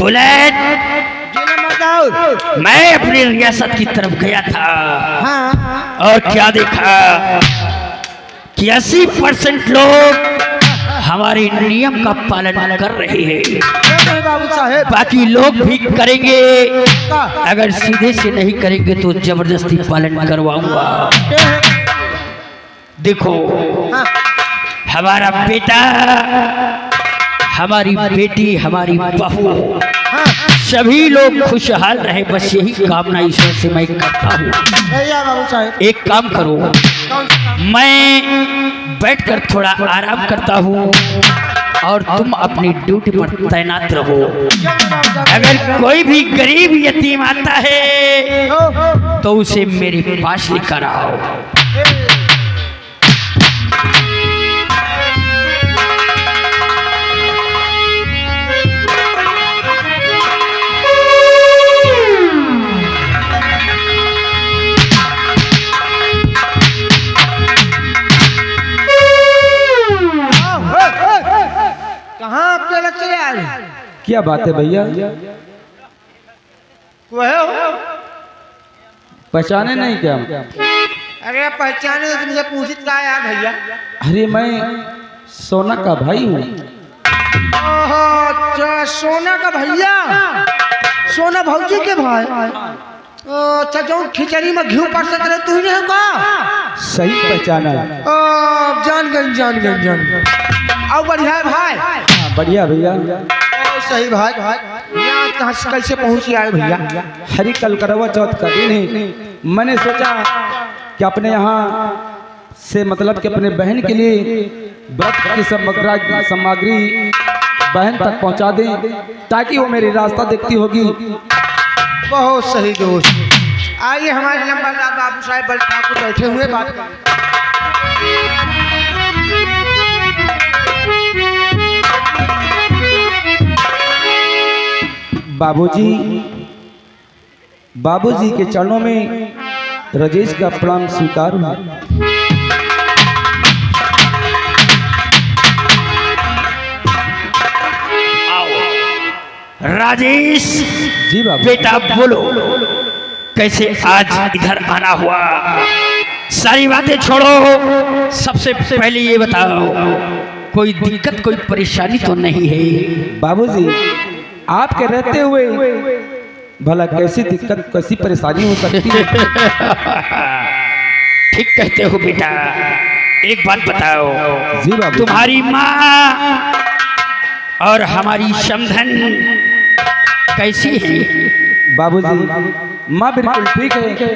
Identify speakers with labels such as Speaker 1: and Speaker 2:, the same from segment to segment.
Speaker 1: Bullet, मैं अपनी रियासत की तरफ गया था। हाँ। और क्या देखा कि 80% लोग हमारे नियम का पालन कर रहे हैं। बाकी लोग भी करेंगे, अगर सीधे से नहीं करेंगे तो जबरदस्ती पालन करवाऊंगा। देखो, हमारा बेटा, हमारी बेटी, हमारी बहू, सभी लोग खुशहाल रहे, बस यही कामना ईश्वर से मैं करता हूँ। एक काम करो, मैं बैठकर थोड़ा आराम करता हूँ और तुम अपनी ड्यूटी पर तैनात रहो। अगर कोई भी गरीब यतीम आता है तो उसे मेरे पास लेकर आओ।
Speaker 2: क्या बात है भैया? पहचाने नहीं क्या?
Speaker 3: अरे पहचाने तो तुमसे पूछित का है भैया?
Speaker 2: अरे मैं सोना का भाई हूँ।
Speaker 3: अच्छा, सोना का भैया, सोना भौजी के भाई। अच्छा, जो खिचड़ी में घी पर सकते तू ही नहीं का?
Speaker 2: सही पहचाना।
Speaker 3: जान गए। और बढ़िया है भाई?
Speaker 2: बढ़िया भैया।
Speaker 3: सही भाई। यहाँ कहाँ से कैसे पहुँची आए भैया?
Speaker 2: हरी कल करवा चौथ का दिन है, मैंने सोचा कि अपने यहाँ से मतलब कि अपने बहन के लिए व्रत की सामग्री बहन तक पहुँचा दें, ताकि वो मेरी रास्ता देखती होगी।
Speaker 3: बहुत सही दोस्त। आइए हमारे नंबरदार बाबू साहब बल ठाकुर बैठे हुए बात कर।
Speaker 2: बाबूजी के चरणों में राजेश का प्रणाम स्वीकार हुआ।
Speaker 1: राजेश
Speaker 2: जी बाबू।
Speaker 1: बेटा बोलो, कैसे आज इधर आना हुआ? सारी बातें छोड़ो, सबसे पहले ये बताओ, कोई दिक्कत, कोई परेशानी तो नहीं है?
Speaker 2: बाबूजी, आपके रहते हुए भला कैसी दिक्कत, कैसी परेशानी हो सकती है?
Speaker 1: ठीक कहते हो बेटा। एक बात बताओ,
Speaker 2: जी बाबू।
Speaker 1: तुम्हारी माँ और हमारी समधन कैसी है?
Speaker 2: बाबूजी, माँ बिल्कुल ठीक है,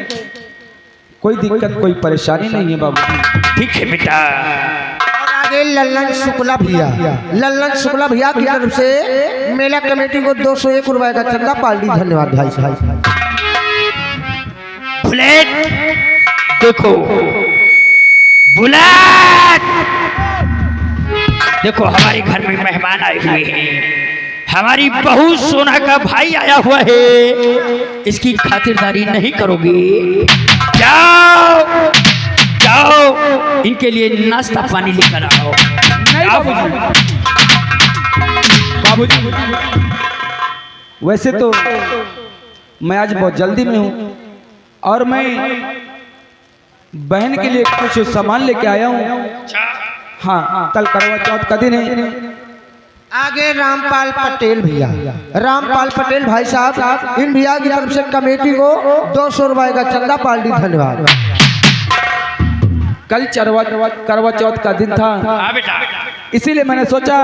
Speaker 2: कोई दिक्कत, कोई परेशानी नहीं है बाबूजी।
Speaker 1: ठीक है बेटा।
Speaker 3: लल्लन शुक्ला भैया की तरफ से मेला कमेटी को 201 रुपए का चंदा पार्टी। धन्यवाद भाई साहब।
Speaker 1: बुलेट, देखो बुलेट, देखो हमारे घर में मेहमान आए हुए हैं। हमारी बहू सोना का भाई आया हुआ है, इसकी खातिरदारी नहीं करोगे? जाओ जाओ, इनके लिए नाश्ता पानी लेकर आओ।
Speaker 2: बाबूजी, वैसे तो मैं आज बहुत जल्दी में हूँ और मैं बहन के लिए कुछ सामान लेके आया हूँ। हाँ, कल करवा चौथ का दिन है।
Speaker 3: आगे रामपाल पटेल भैया, रामपाल पटेल भाई साहब, इन भैया की तरफ से कमेटी को 200 रुपए का चंदा पार्टी। धन्यवाद।
Speaker 2: कल करवा चौथ का दिन था, इसीलिए मैंने सोचा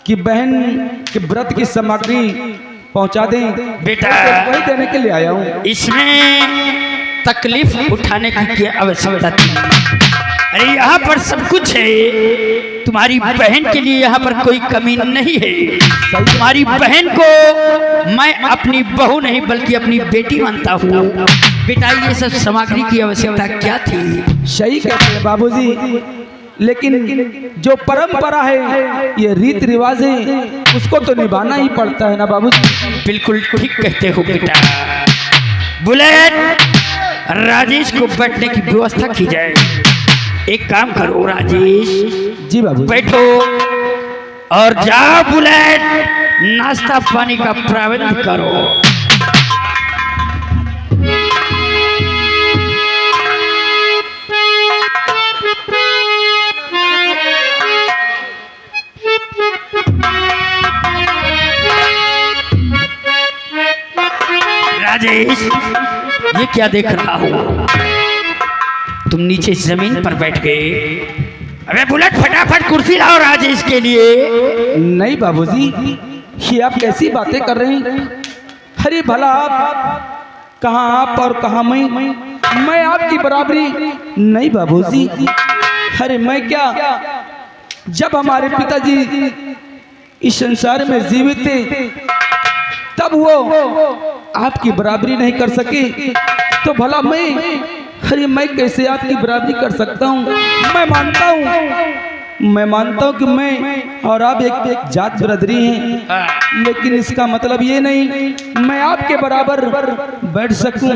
Speaker 2: कि बहन के व्रत की सामग्री पहुंचा दें।
Speaker 1: बेटा,
Speaker 2: वही देने के लिए आया हूँ।
Speaker 1: इसमें तकलीफ उठाने की क्या आवश्यकता थी? अरे यहाँ पर सब कुछ है, तुम्हारी बहन के लिए यहाँ पर कोई कमी नहीं है। तुम्हारी बहन को मैं अपनी बहू नहीं बल्कि अपनी बेटी मानता हूँ। बेटा ये सब सामग्री की आवश्यकता क्या थी?
Speaker 2: सही कहते हैं बाबूजी, लेकिन जो परंपरा है, ये रीत रिवाज है, उसको तो निभाना ही पड़ता है ना बाबूजी।
Speaker 1: बिल्कुल ठीक कहते हो बेटा। बुलेट, राजेश को बैठने की व्यवस्था की जाए। एक काम करो राजेश,
Speaker 2: जी बाबू,
Speaker 1: बैठो और जाओ बुलेट, नाश्ता पानी का प्रबंध करो। राजेश, ये क्या देख रहा हो? तुम नीचे जमीन पर बैठ गए। अबे बुलेट, फटाफट कुर्सी लाओ राजेश के लिए।
Speaker 2: नहीं बाबूजी, ये आप कैसी बातें कर रहे हैं? अरे भला आप, कहाँ आप और कहाँ मैं आपकी बराबरी नहीं बाबूजी। अरे मैं क्या, जब हमारे पिताजी इस संसार में जीवित थे तब वो आपकी बराबरी नहीं कर सके, तो भला मैं कैसे आपकी बराबरी कर सकता हूँ? मैं मानता हूँ कि मैं और आप एक जात बरादरी हैं, लेकिन इसका मतलब ये नहीं मैं आपके बराबर बैठ सकूं।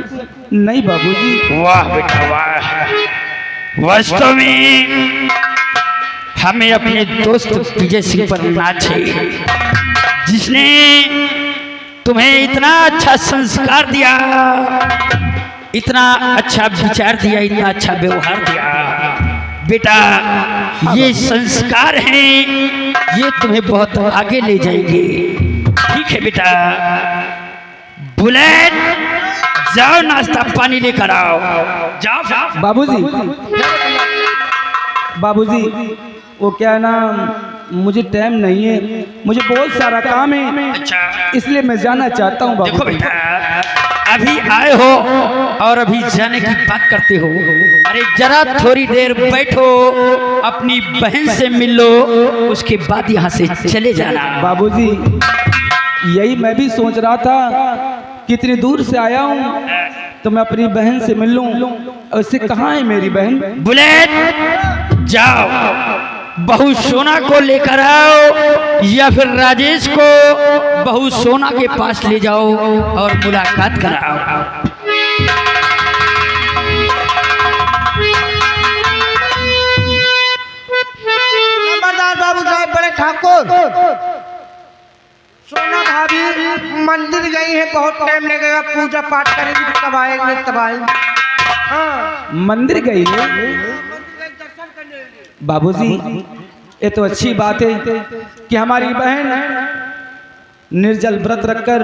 Speaker 2: नहीं बाबूजी।
Speaker 1: वाह बेटा वाह, वास्तव में हमें अपने दोस्त विजय सिंह पर नाज है, जिसने तुम्हें इतना अच्छा संस्कार दिया, इतना अच्छा विचार दिया, इतना अच्छा व्यवहार दिया। बेटा ये संस्कार हैं, ये तुम्हें बहुत आगे ले जाएंगे। ठीक है बेटा। बुलेट, जाओ नाश्ता पानी लेकर आओ। जाओ
Speaker 2: बाबूजी, वो क्या है ना, मुझे टाइम नहीं है, मुझे बहुत सारा काम है।
Speaker 1: अच्छा,
Speaker 2: इसलिए मैं जाना चाहता हूँ।
Speaker 1: देखो बेटा, अभी आए हो और अभी जाने की बात करते हो। अरे जरा थोड़ी देर बैठो, अपनी बहन से मिल लो, उसके बाद यहाँ से चले जाना।
Speaker 2: बाबूजी, यही मैं भी सोच रहा था, कितनी दूर से आया हूँ तो मैं अपनी बहन से मिल लूँ। उससे कहाँ है मेरी बहन?
Speaker 1: बुलेट, जाओ बहू सोना को लेकर आओ, या फिर राजेश को बहू सोना के पास ले जाओ और मुलाकात कराओ।
Speaker 3: नंबरदार बाबू साहब, बड़े ठाकुर, सोना भाभी मंदिर गई है, बहुत टाइम लगेगा, पूजा पाठ करेंगे, तब आएंगे तब आएंगे। हाँ,
Speaker 2: मंदिर गई है बाबूजी। ये तो अच्छी बात है कि हमारी बहन निर्जल व्रत रखकर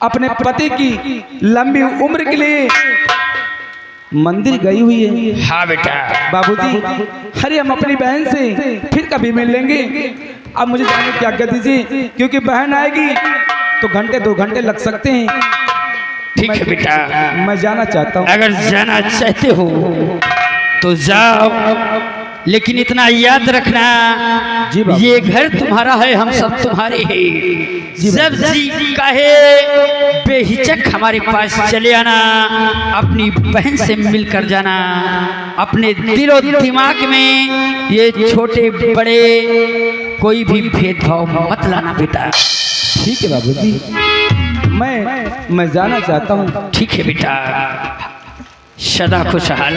Speaker 2: अपने पति की लंबी उम्र के लिए मंदिर गई हुई है।
Speaker 1: हाँ बेटा।
Speaker 2: बाबूजी, अरे हम अपनी बहन से फिर कभी मिल लेंगे। अब मुझे जाने की आज्ञा दीजिए, क्योंकि बहन आएगी तो घंटे 2 घंटे लग सकते हैं।
Speaker 1: ठीक है बेटा,
Speaker 2: मैं जाना चाहता हूँ।
Speaker 1: अगर जाना चाहते हो तो जाओ, लेकिन इतना याद रखना,
Speaker 2: जी बाबू,
Speaker 1: ये घर तुम्हारा है, हम सब तुम्हारे हैं। जब जी कहे बेहिचक हमारे पास चले आना, अपनी बहन से मिलकर जाना। अपने दिलो दिमाग में ये छोटे बड़े कोई भी भेदभाव मत लाना बेटा।
Speaker 2: ठीक है बाबूजी, मैं जाना चाहता हूँ।
Speaker 1: ठीक है बेटा, सदा खुशहाल।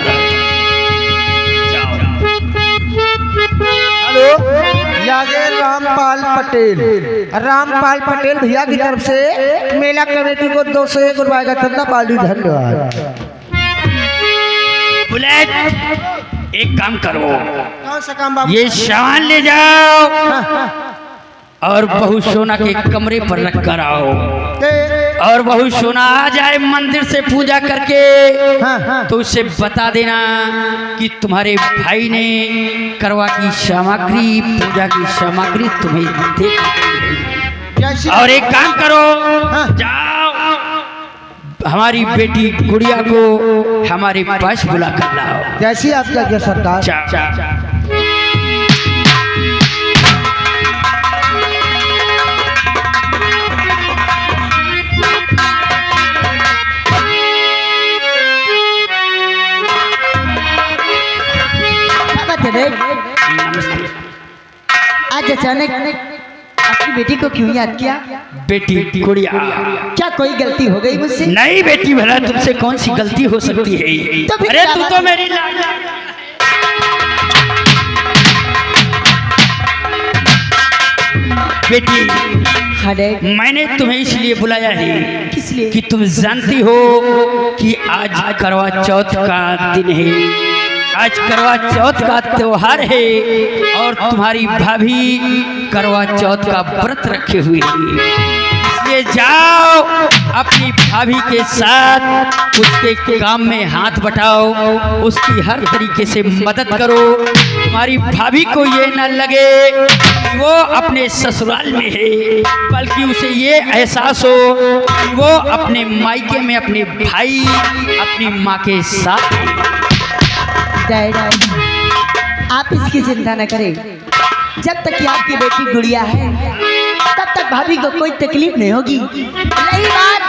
Speaker 3: हेलो, यागे रामपाल पटेल भैया की तरफ से मेला कमेटी को 201 रुपए का चंदा पाली। धन्यवाद।
Speaker 1: बुलेट, एक काम करो,
Speaker 3: कौन सा काम बाबू?
Speaker 1: ये सामान ले जाओ और बहू सोना के कमरे पर रख कर आओ, और बहू सोना आ जाए मंदिर से पूजा करके, तो उसे बता देना कि तुम्हारे भाई ने करवा की सामग्री, पूजा की सामग्री तुम्हें दे। और एक काम करो, जाओ हमारी बेटी गुड़िया को हमारे पास बुला कर लाओ।
Speaker 3: जैसी आपकी आज्ञा सरकार।
Speaker 1: नमस्ते।
Speaker 4: आज अचानक अपनी बेटी को क्यों याद किया?
Speaker 1: बेटी गुड़िया,
Speaker 4: क्या कोई गलती हो गई मुझसे?
Speaker 1: नहीं बेटी, भला तुमसे कौन सी गलती हो सकती है?
Speaker 4: तो फिर
Speaker 1: अरे
Speaker 4: क्या
Speaker 1: तू
Speaker 4: बात
Speaker 1: तो
Speaker 4: है?
Speaker 1: मेरी लाडली बेटी,
Speaker 4: हाँ डैड।
Speaker 1: मैंने तुम्हें इसलिए बुलाया है
Speaker 4: किस लिए?
Speaker 1: कि तुम जानती हो कि आज करवा चौथ का दिन है। आज करवा चौथ का त्योहार है और तुम्हारी भाभी करवा चौथ का व्रत रखे हुए है। इसलिए जाओ अपनी भाभी के साथ उसके काम में हाथ बटाओ, उसकी हर तरीके से मदद करो। तुम्हारी भाभी को ये न लगे कि वो अपने ससुराल में है, बल्कि उसे ये एहसास हो कि वो अपने मायके में अपने भाई अपनी माँ के साथ है।
Speaker 4: डैड, आप इसकी चिंता न करें। जब तक कि आपकी बेटी गुड़िया है तब तक भाभी को कोई तकलीफ नहीं होगी। रही बात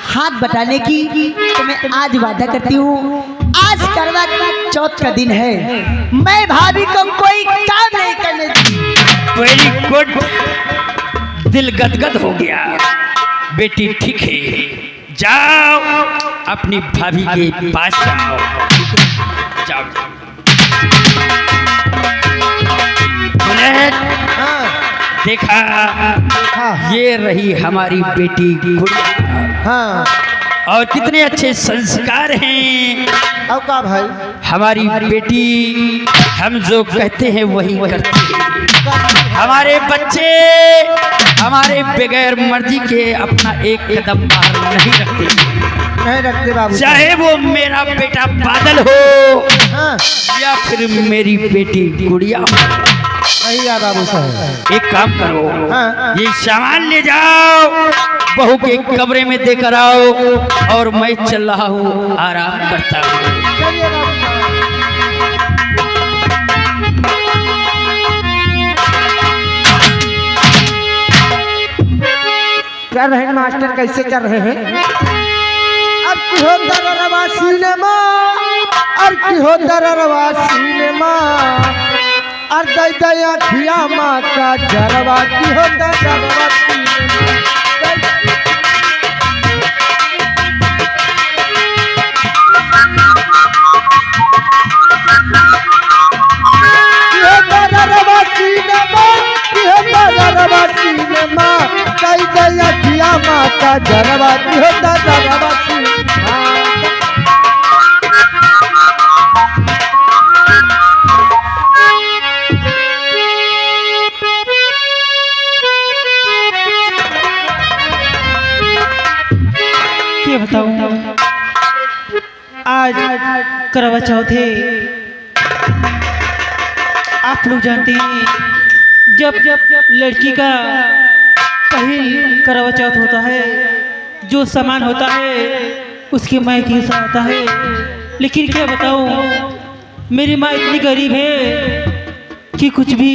Speaker 4: हाथ बटाने की, तो मैं आज वादा करती हूँ, आज करवा चौथ का दिन है, मैं भाभी को कोई काम नहीं करने दूंगी।
Speaker 1: वेरी गुड, दिल गदगद हो गया। बेटी ठीक है, जाओ अपनी भाभी के पास जाओ। जाओ बुलेट,
Speaker 3: हाँ
Speaker 1: देखा
Speaker 3: हाँ
Speaker 1: ये रही हमारी बेटी गुड़िया,
Speaker 3: हाँ।
Speaker 1: और कितने अच्छे संस्कार हैं।
Speaker 3: अब का भाई?
Speaker 1: हमारी बेटी हम जो कहते हैं वही करती है। हमारे बच्चे हमारे बगैर मर्जी के अपना एक कदम बाहर नहीं रखते,
Speaker 3: नहीं रखते बाबू।
Speaker 1: चाहे वो मेरा बेटा बादल हो
Speaker 3: हाँ
Speaker 1: या फिर मेरी बेटी गुड़िया हो।
Speaker 3: सही है बाबू साहब।
Speaker 1: एक काम करो,
Speaker 3: हाँ।
Speaker 1: ये सामान ले जाओ, बहू के कमरे में देकर आओ, और मैं चल रहा हूँ, आराम करता हूँ।
Speaker 3: चलिए बाबू साहब। क्या बहन मास्टर कैसे कर रहे हैं? अब की हो दररवा सिनेमा, और की हो दररवा सिनेमा, और दई दया खिया माँ का जरवा की हो दररवा सिनेमा। की हो दररवा सिनेमा, की हो दररवा सिनेमा, दई दया खिया माँ का जरवा की हो दररवा सिनेमा।
Speaker 5: क्या बताऊं, आज करवा चौथ है। आप लोग जानते हैं, जब लड़की का पहली करवा चौथ होता है, जो सामान होता है उसके मायके से आता है। लेकिन क्या बताऊं, मेरी माँ इतनी गरीब है कि कुछ भी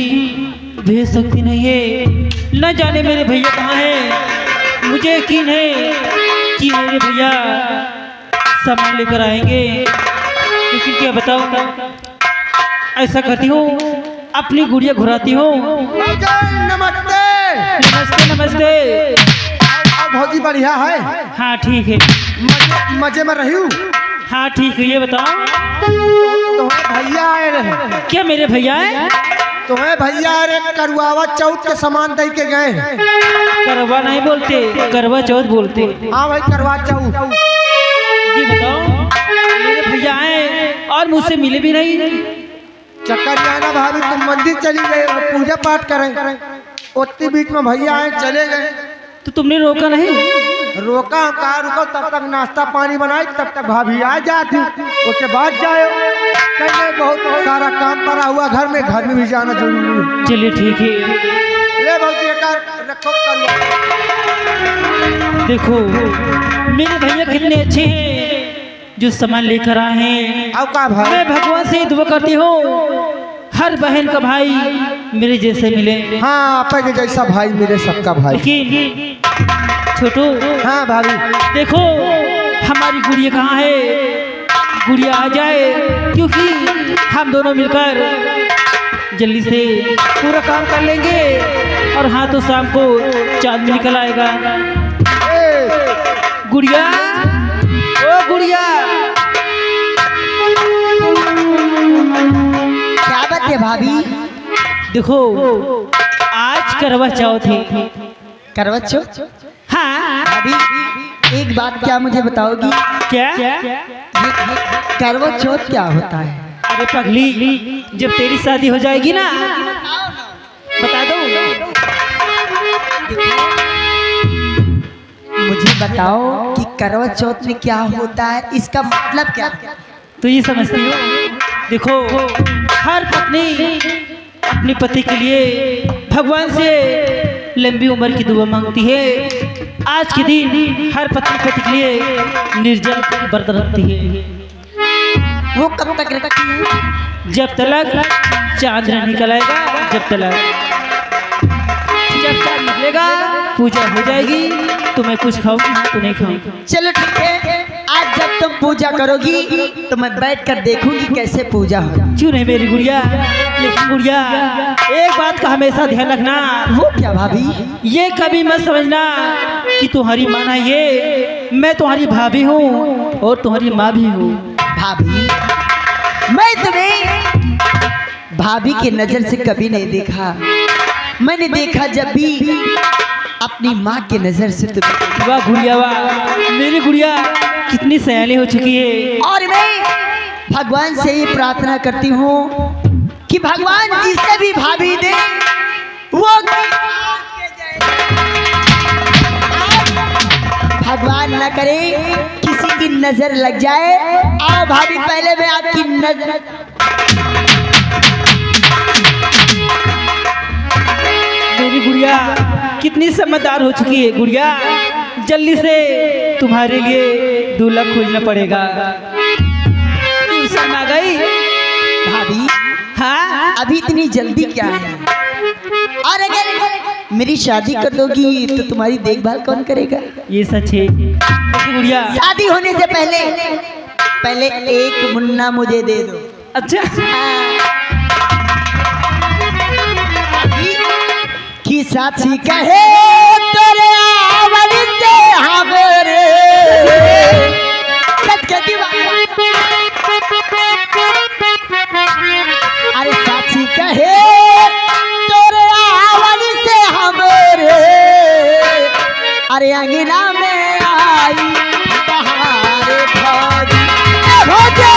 Speaker 5: भेज सकती नहीं है। न जाने मेरे भैया कहाँ हैं। मुझे यकीन है कि मेरे भैया सामान लेकर आएंगे, लेकिन क्या बताऊं, ऐसा करती हूँ, अपनी गुड़िया घुराती हूँ।
Speaker 3: नमस्ते।
Speaker 5: नमस्ते नमस्ते।
Speaker 3: भौजी बढ़िया है?
Speaker 5: हाँ ठीक है।
Speaker 3: मजे में रही हूँ।
Speaker 5: हाँ ठीक है। ये बताओ,
Speaker 3: तुम्हें भैया आए रहे?
Speaker 5: क्या मेरे भैया है?
Speaker 3: तुम्हें भैया अरे करुआवा चौथ के सामान दे के गए हैं।
Speaker 5: करवा नहीं बोलते, करवा चौथ बोलते।
Speaker 3: हाँ भाई करवा चौथ।
Speaker 5: ये बताओ, मेरे भैया आए और मुझसे मिले भी नहीं।
Speaker 3: चक्कर ये है ना भाभी, तुम मंदिर चली गए पूजा पाठ करें, उतनी बीच में भैया आए चले गए।
Speaker 5: तो तुमने रोका नहीं?
Speaker 3: रोका कहा, रुको तब तक नाश्ता पानी बनाई, तब तक भाभी आ जाती, उसके बाद जाओ। कहने बहुत सारा काम पड़ा हुआ घर में भी जाना जरूरी है।
Speaker 5: चलिए ठीक है।
Speaker 3: ले भौजी एकर रखो करुआ।
Speaker 5: देखो मेरे भैया कितने अच्छे हैं जो सामान लेकर आए हैं।
Speaker 3: आओ का भाई
Speaker 5: मैं भगवान से दुआ करती हूँ हर बहन का भाई मेरे जैसे मिले।
Speaker 3: हाँ आपा के जैसा भाई मेरे सबका भाई।
Speaker 5: लेकिन छोटू
Speaker 3: हाँ भाभी
Speaker 5: देखो हमारी गुड़िया कहाँ है, गुड़िया आ जाए क्योंकि हम दोनों मिलकर जल्दी से पूरा काम कर लेंगे और हाँ तो शाम को चांद भी निकल आएगा। गुड़िया ओ गुड़िया
Speaker 4: क्या बात है भाभी?
Speaker 5: देखो आज करवा चौथ है।
Speaker 4: करवा चौथ?
Speaker 5: हाँ
Speaker 4: भाभी एक बात क्या मुझे बताओगी?
Speaker 5: क्या?
Speaker 4: ये करवा चौथ क्या होता है?
Speaker 5: अरे पगली जब तेरी शादी हो जाएगी ना बता दो।
Speaker 4: मुझे बताओ कि करवा चौथ में क्या होता है, इसका मतलब क्या?
Speaker 5: तो ये समझती हो? देखो हर पत्नी अपने पति के लिए भगवान से लंबी उम्र की दुआ मांगती है। आज के दिन हर पत्नी पति के लिए निर्जल व्रत रखती है।
Speaker 4: वो कब तक रखती है?
Speaker 5: जब तक चांद न निकल आएगा, जब चांद निकलेगा पूजा हो जाएगी। तो मैं कुछ खाऊंगी तो नहीं खाऊंगी।
Speaker 4: चलो ठीक है, आज जब तुम पूजा करोगी तो मैं बैठ कर देखूंगी कैसे पूजा हो।
Speaker 5: क्यों नहीं मेरी गुड़िया? लेकिन गुड़िया एक बात का हमेशा ध्यान रखना।
Speaker 4: वो क्या भाभी?
Speaker 5: ये कभी मत समझना कि तुम्हारी माँ ना, ये मैं तुम्हारी भाभी हूँ और तुम्हारी माँ भी हूँ।
Speaker 4: भाभी मैं तुम्हें भाभी की नजर से कभी नहीं देखा। मैंने देखा जब भी अपनी माँ की नजर से तुम्हें।
Speaker 5: वाह गुड़िया वाह, मेरी गुड़िया कितनी सयानी हो चुकी है।
Speaker 4: और मैं भगवान से ये प्रार्थना करती हूँ कि भगवान जिसे भी भाभी दे वो भगवान न करे किसी की नजर लग जाए। आओ भाभी पहले मैं आपकी नजर।
Speaker 5: मेरी गुड़िया कितनी समझदार हो चुकी है। गुड़िया जल्दी से तुम्हारे लिए दूल्हा खोजना पड़ेगा। ट्यूशन आ गई
Speaker 4: भाभी?
Speaker 5: हाँ
Speaker 4: अभी इतनी जल्दी क्या है? और अगर मेरी शादी कर दोगी तो तुम्हारी देखभाल कौन करेगा?
Speaker 5: ये सच है। लेकिन गुड़िया
Speaker 4: शादी होने से पहले एक मुन्ना मुझे दे दो।
Speaker 5: अच्छा
Speaker 4: कि साथी कहे तेरे आवल से हमरे सचती अरे साथी कहे तेरे आवल से हमरे अरे अंगना में आई बहारे भौजी भौजी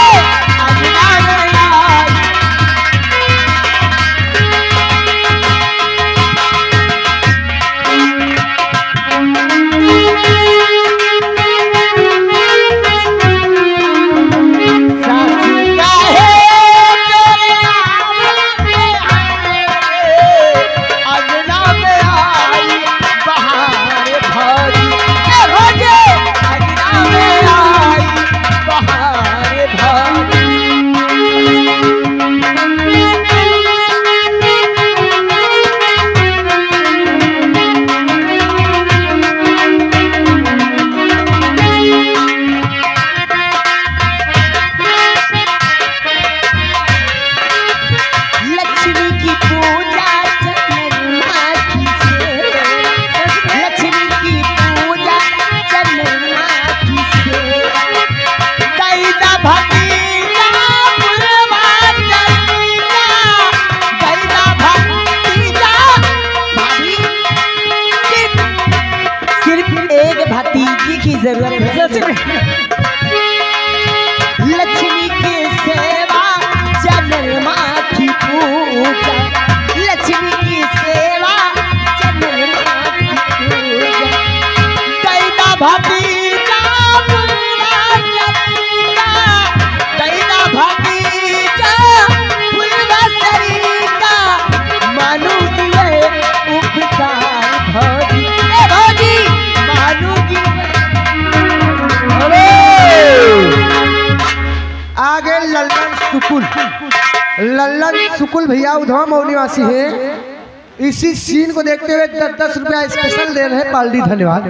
Speaker 4: अंगना में आई।
Speaker 3: लल्लन सुकुल भैया उधवा मऊ निवासी है। इसी सीन को देखते हुए 10-10 रुपया स्पेशल दे रहे हैं। पालडी धन्यवाद।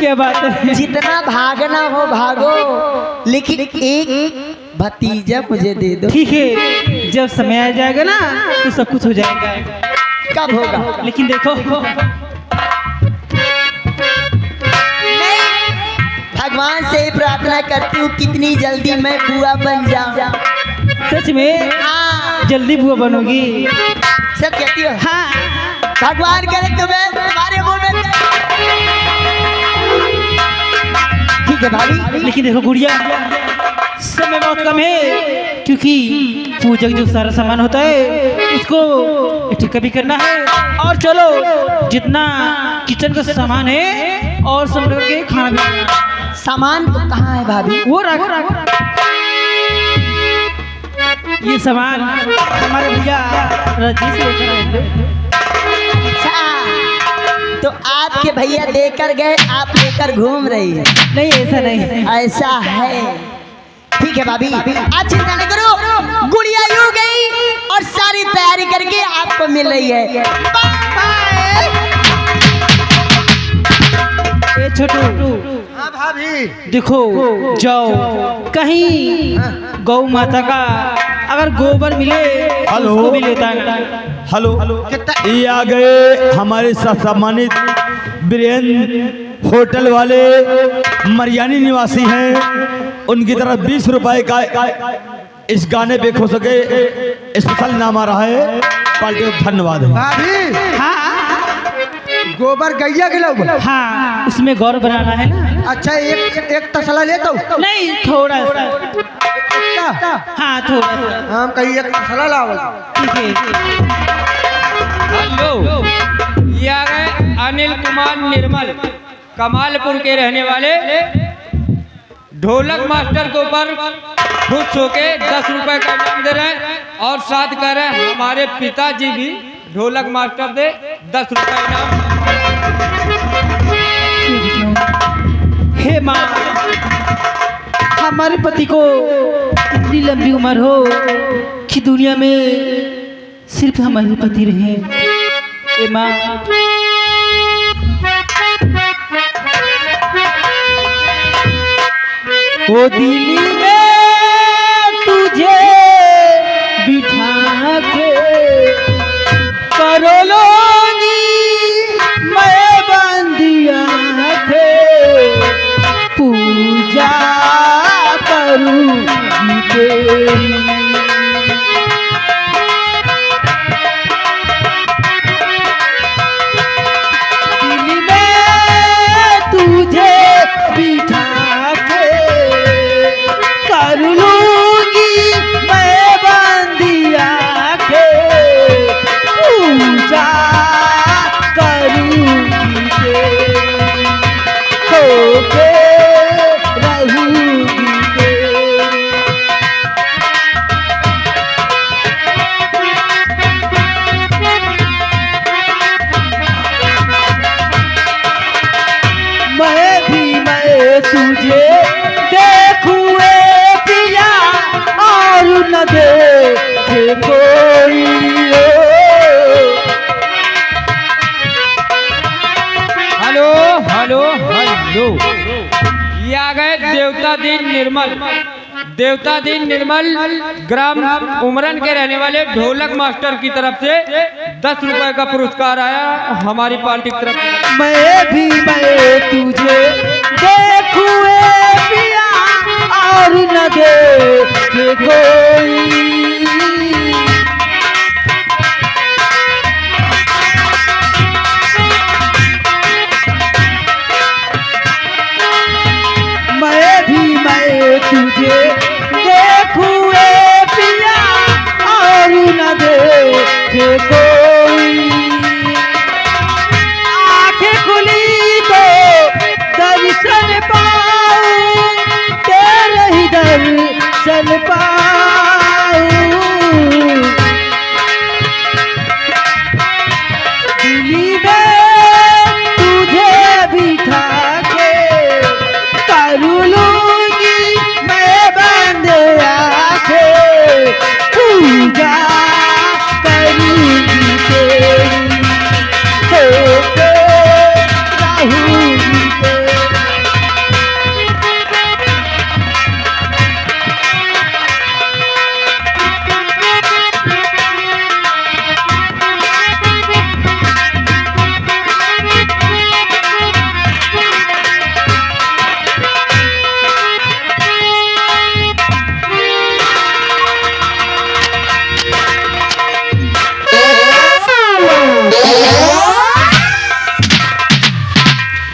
Speaker 5: क्या बात है?
Speaker 4: जितना भागना हो भागो, लेकिन एक भतीजा मुझे दे दो।
Speaker 5: ठीक है, जब समय आ जाएगा ना तो सब कुछ हो जाएगा।
Speaker 4: कब होगा?
Speaker 5: लेकिन देखो,
Speaker 4: भगवान से प्रार्थना करती हूँ कितनी जल्दी मैं बुआ बन जाऊँ।
Speaker 5: सच में?
Speaker 4: हाँ।
Speaker 5: जल्दी बुआ बनोगी?
Speaker 4: सब कहती हो?
Speaker 5: हाँ।
Speaker 4: भगवान करे तुम्हें तुम्हारे मुंह में। ठीक है भाभी।
Speaker 5: लेकिन देखो गुड़िया, समय बहुत कम है, क्योंकि पूजा का जो सारा सामान होता है उसको इकट्ठा भी करना है। और चलो, जितना किचन का सामान है और सब के खाना भी।
Speaker 4: सामान तो कहाँ है भाभी?
Speaker 5: वो रख। ये सामान हमारे भैया रजनीश लेकर आए थे।
Speaker 4: तो आपके भैया देकर गए, आप लेकर घूम रही है?
Speaker 5: नहीं, ऐसा नहीं है।
Speaker 4: ऐसा है। ठीक है भाभी, आप चिंता नहीं करो। गुड़िया यूं गई और सारी तैयारी करके आपको मिल रही है। बाय।
Speaker 5: ए छोटू,
Speaker 3: हाँ भाभी।
Speaker 5: देखो, जाओ कहीं गौ माता का अगर गोबर मिले
Speaker 2: हेलो।
Speaker 5: उसको भी लेता है।
Speaker 2: हेलो, ये आ गए हमारे सम्मानित बीरेन होटल वाले मरियानी निवासी हैं। उनकी तरफ 20 रुपए का इस गाने पे खो सके स्पेशल नाम आ रहा है। पार्टी को धन्यवाद है।
Speaker 3: भाभी,
Speaker 5: हाँ
Speaker 3: गोबर गैया गिला।
Speaker 5: हाँ, उसमें गौर बनाना है ना।
Speaker 3: अच्छा, एक तसला लेता हूँ।
Speaker 5: नहीं, थोड़ा सा। हाँ, थोड़ा सा।
Speaker 3: हम कहीं एक तसला लावल।
Speaker 5: ठीक है।
Speaker 6: हेलो, ये आ गए अनिल कुमार निर्मल, कमालपुर के रहने वाले। ढोलक मास्टर के ऊपर खुश होके 10 रुपए का इनाम दे रहे हैं और साथ कह रहे हैं हमारे पिताजी भी ढोलक मास्टर दे 10 रुपए इनाम।
Speaker 5: हे माँ, हमारे पति को इतनी लंबी उम्र हो कि दुनिया में सिर्फ हमारे पति रहे। हे माँ, वो दिल्ली में तुझे बिठा के करोलोनी मैं बंदिया थे पूजा करूँगी तेरी। दिल में तुझे बिठा के कर लूँगी मैं बंदिया के पूजा करूँगी तेरी, होके रहूँगी तेरी। मैं तुझे देखूए पिया और न देखे कोई।
Speaker 6: हेलो हेलो हेलो, ये आ गए देवता दीन निर्मल। देवता दीन निर्मल ग्राम उमरन के रहने वाले ढोलक मास्टर की तरफ से 10 रुपए का पुरस्कार आया हमारी पार्टी की तरफ से।
Speaker 5: मैं तुझे देखूए पिया और न देखे कोई।
Speaker 3: चल पाऊं दिल्ली में तुझे बिठा के कर लूंगी मैं बंद आंखें पूजा करूंगी तेरी होके रहूंगी तेरी।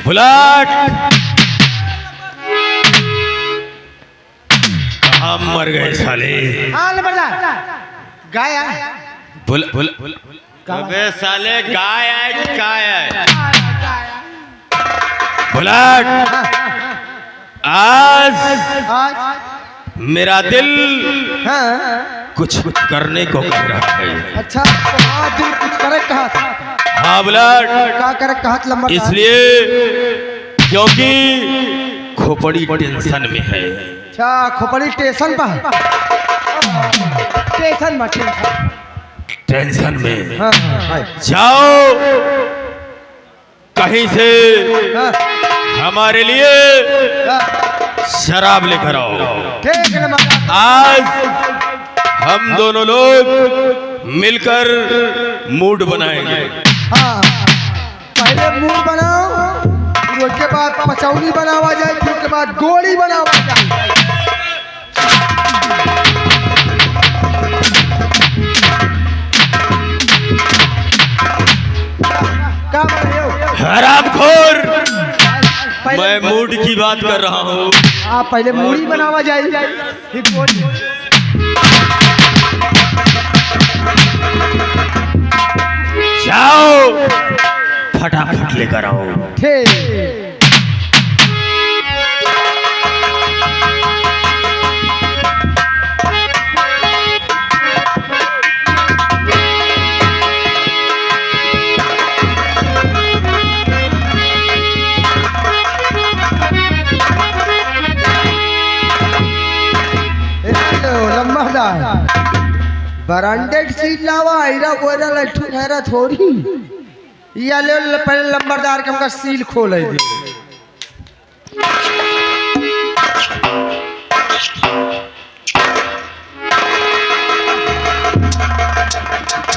Speaker 1: बुलाट कहाँ मर गए साले।
Speaker 3: हाँ लंबरदार गाया
Speaker 1: अबे साले गाय है काय है। बुलाट आज
Speaker 3: आज
Speaker 1: मेरा दिल
Speaker 3: हाँ
Speaker 1: कुछ करने को कह रहा है।
Speaker 3: अच्छा तो हाँ दिल कुछ करे कहा था
Speaker 1: हाँ बुलाट
Speaker 3: क्या करे कहा लंबरदार
Speaker 1: इसलिए क्योंकि खोपड़ी टेंशन में है।
Speaker 3: अच्छा खोपड़ी स्टेशन पर है स्टेशन में
Speaker 1: टेंशन में
Speaker 3: हाँ हाँ
Speaker 1: जाओ कहीं से
Speaker 3: हाँ
Speaker 1: हमारे लिए
Speaker 3: हाँ,
Speaker 1: शराब लेकर आओ।
Speaker 3: ठीक है लंबरदार
Speaker 1: आज हम दोनों लोग मिलकर मूड बनाएंगे।
Speaker 3: हाँ पहले मूड बनाओ फिर उसके बाद पचौड़ी बनावा जाए फिर उसके बाद गोली बनावा जाए। क्या बोल रहे हो?
Speaker 1: हरामखोर
Speaker 3: पहले-
Speaker 1: मैं मूड की बात कर रहा हूँ।
Speaker 3: आप पहले मूड़ी बनावा जाए फिर गोली।
Speaker 1: जाओ फटाफट लेकर आओ।
Speaker 3: ठीक लंबरदार ब्रांडेड चीज लावा आयरा कोयरा लट्ठू खैरा थोड़ी या ले पहले लंबरदार के हमका सील खोल दे।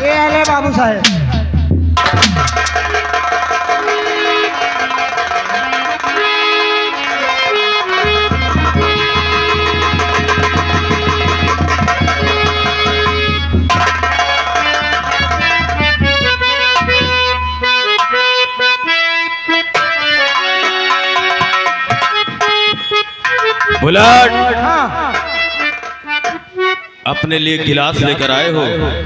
Speaker 3: ये आले बाबू साहब
Speaker 1: बुलाट
Speaker 3: हाँ
Speaker 1: अपने लिए गिलास लेकर आए हो।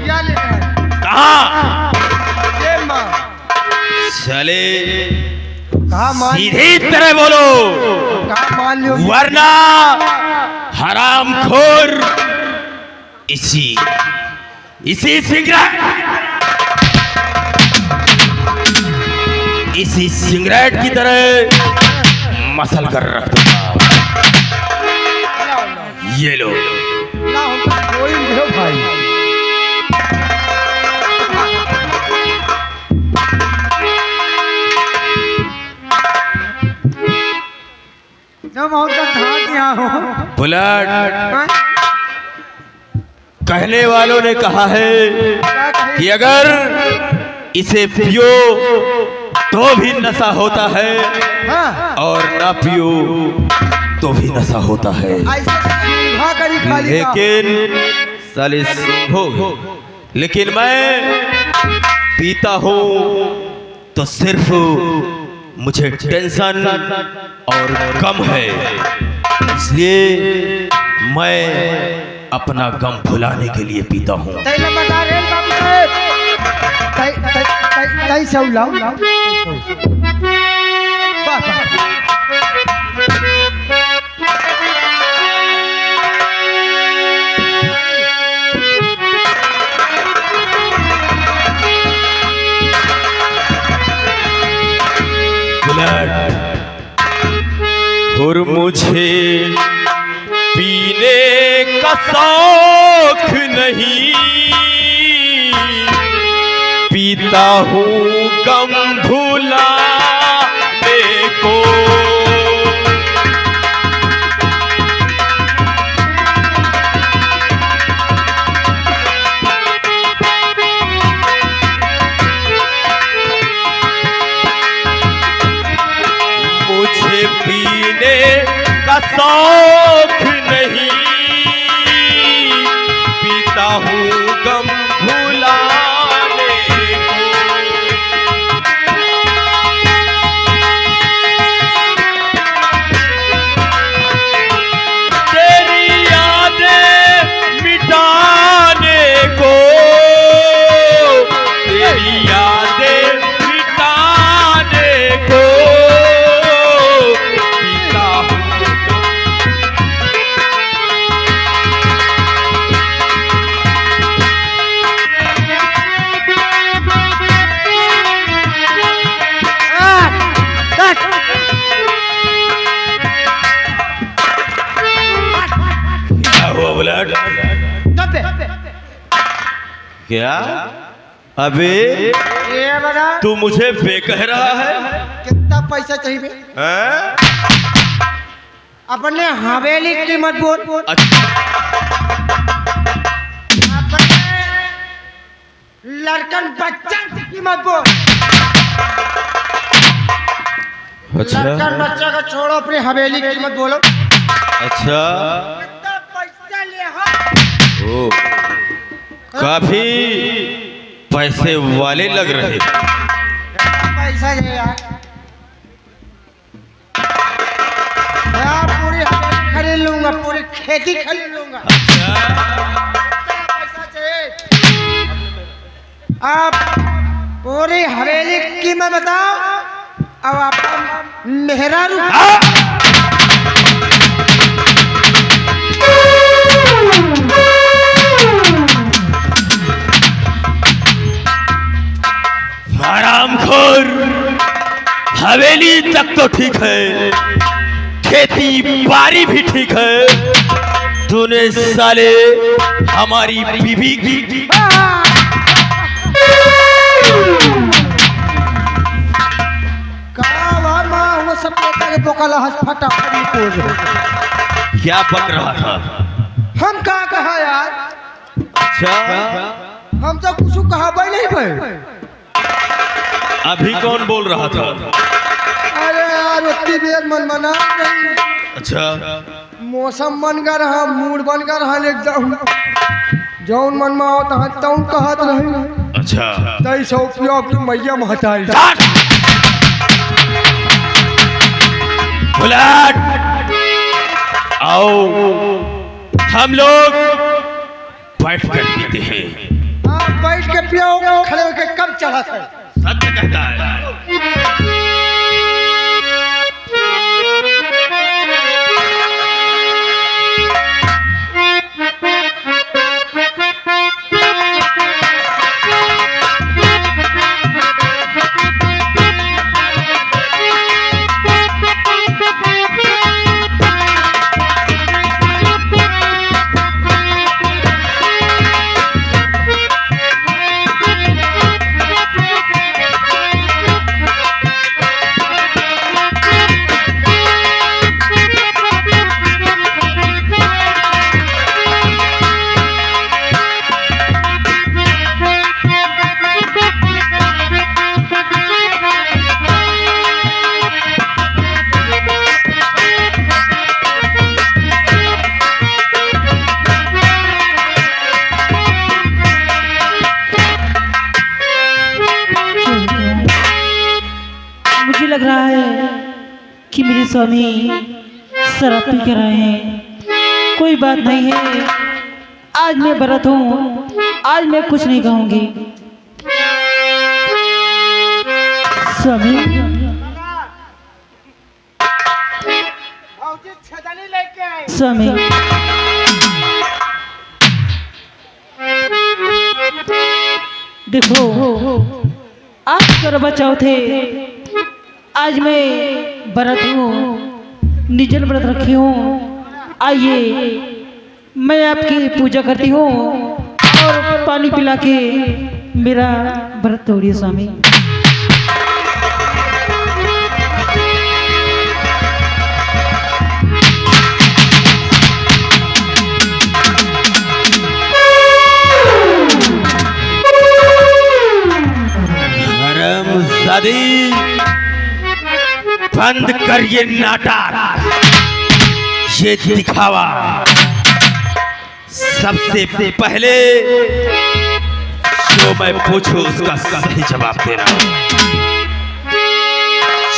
Speaker 3: या ले
Speaker 1: कहाँ
Speaker 3: ये माँ
Speaker 1: चले
Speaker 3: कहा मान
Speaker 1: सीधी तरह बोलो
Speaker 3: कहा मान लियो
Speaker 1: वरना हरामखोर इसी सिगरेट की तरह मसल कर रख दूंगा। ये लो
Speaker 3: ना हमको कोई दे भाई। ना बहुत धा दिया हो
Speaker 1: बुलेट
Speaker 3: हाँ?
Speaker 1: कहने वालों ने कहा है
Speaker 3: क्या कहे?
Speaker 1: कि अगर इसे पियो तो भी नशा होता है
Speaker 3: हाँ
Speaker 1: और ना पियो तो भी नशा होता है।
Speaker 3: ऐसे सूंघा करी खाली का।
Speaker 1: लेकिन साले सूंघो लेकिन मैं पीता हूँ तो सिर्फ मुझे टेंशन और गम है, इसलिए मैं अपना गम भुलाने के लिए पीता हूँ।
Speaker 3: तै लंबा रेल बाबू साहब तै तै तै तै सौ लाओ वाह वाह
Speaker 7: मुझे पीने का शौक नहीं, पीता हूँ गम भुलाने को। मुझे पीने का शौक नहीं, पीता हूँ गम भुलाने को। तेरी यादें मिटाने को, तेरी यादें मिटाने को, पीता हूँ क्या हुआ बुलेट? क्या अबे
Speaker 3: ये बता
Speaker 7: तू मुझे बे कह रहा है?
Speaker 3: कितना पैसा चाहिए बे?
Speaker 7: हैं?
Speaker 3: अपने हवेली की मत बोल,
Speaker 7: अच्छा,
Speaker 3: अपने लड़कन बच्चा की मत बोल। लड़कन बच्चा का छोड़ो, अपनी हवेली की मत बोलो।
Speaker 7: अच्छा,
Speaker 3: कितना पैसा ले हो?
Speaker 7: ओ, काफी पैसे वाले लग रहे।
Speaker 3: पैसा ले यार, मैं पूरी हवेली खरीद लूंगा, पूरी खेती खरीद लूंगा। पैसा चाहिए आप? पूरी हवेली की मैं बताओ, अब आप मेहरा
Speaker 7: हरामखोर, हवेली तक तो ठीक है, खेती बाड़ी भी ठीक है, तूने साले हमारी बीवी की
Speaker 3: वो सब कहता है बोकला हंस फटाफट
Speaker 7: क्या बक रहा था?
Speaker 3: हम कहा कहा यार,
Speaker 7: अच्छा,
Speaker 3: हम तो कुछ कहा नहीं भाई।
Speaker 7: अभी कौन बोल रहा था?
Speaker 3: अरे यार उतनी देर मन बना नहीं।
Speaker 7: अच्छा,
Speaker 3: मौसम बन कर रहा, मूड बन कर रहा, एकदम जौन मन में होता है तौन कहत रही।
Speaker 7: अच्छा,
Speaker 3: तई सौ की मैया महतारी
Speaker 7: बुलेट, आओ हम लोग बैठ कर पीते हैं।
Speaker 3: आप बैठ के पियो, खड़े होकर कब चढ़ा था?
Speaker 7: सत्य कहता है।
Speaker 5: मुझे लग रहा है कि मेरे स्वामी शराब पी कर आए हैं। कोई बात नहीं है, आज मैं व्रत हूँ, आज मैं कुछ नहीं कहूँगी। स्वामी, स्वामी, देखो आज करवा चौथ है, आज मैं व्रत हूँ, निर्जल व्रत रखी हूँ। आइए मैं आपकी पूजा करती हूँ और पानी पिला के मेरा व्रत तोड़िए स्वामी।
Speaker 1: हरामजादी, बंद कर ये नाटक, ये दिखावा। सबसे पहले जो मैं पूछूं उसका सही जवाब देना।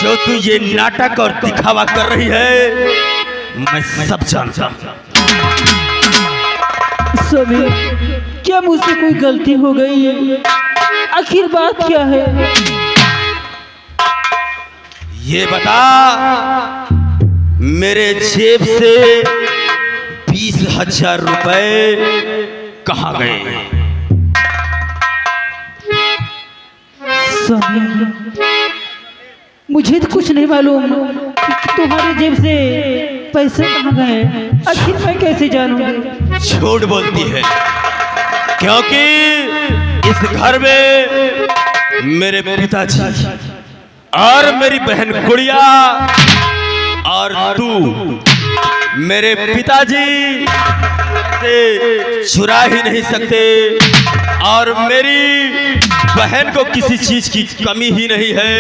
Speaker 1: जो तू ये नाटक और दिखावा कर रही है मैं सब जानता हूं।
Speaker 5: स्वामी, क्या मुझसे कोई गलती हो गई है? आखिर बात क्या है?
Speaker 1: ये बता, मेरे जेब से 20,000 रुपए कहाँ गए?
Speaker 5: स्वामी, मुझे तो कुछ नहीं मालूम कि तुम्हारे जेब से पैसे कहाँ गए। आखिर मैं कैसे जानूंगी?
Speaker 1: झूठ बोलती है, क्योंकि इस घर में मेरे पिताजी और मेरी बहन गुड़िया और तू मेरे पिताजी से चुरा ही नहीं सकते, और मेरी बहन को किसी चीज की कमी ही नहीं है।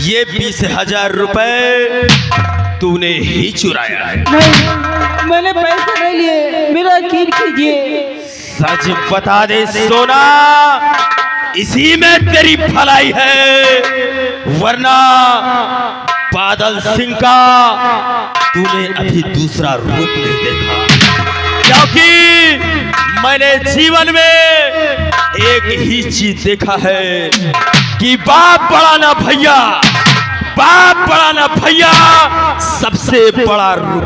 Speaker 1: ये 20,000 रुपए तूने ही चुराया है।
Speaker 5: नहीं, मैंने पैसे नहीं लिए, मेरा यकीन कीजिए।
Speaker 1: सच बता दे सोना, इसी में तेरी भलाई है, वरना बादल सिंह का तूने अभी दूसरा रूप नहीं देखा। क्योंकि मैंने जीवन में एक ही चीज देखा है कि बाप बड़ा ना भैया, बाप बड़ा ना भैया, सबसे बड़ा रूप।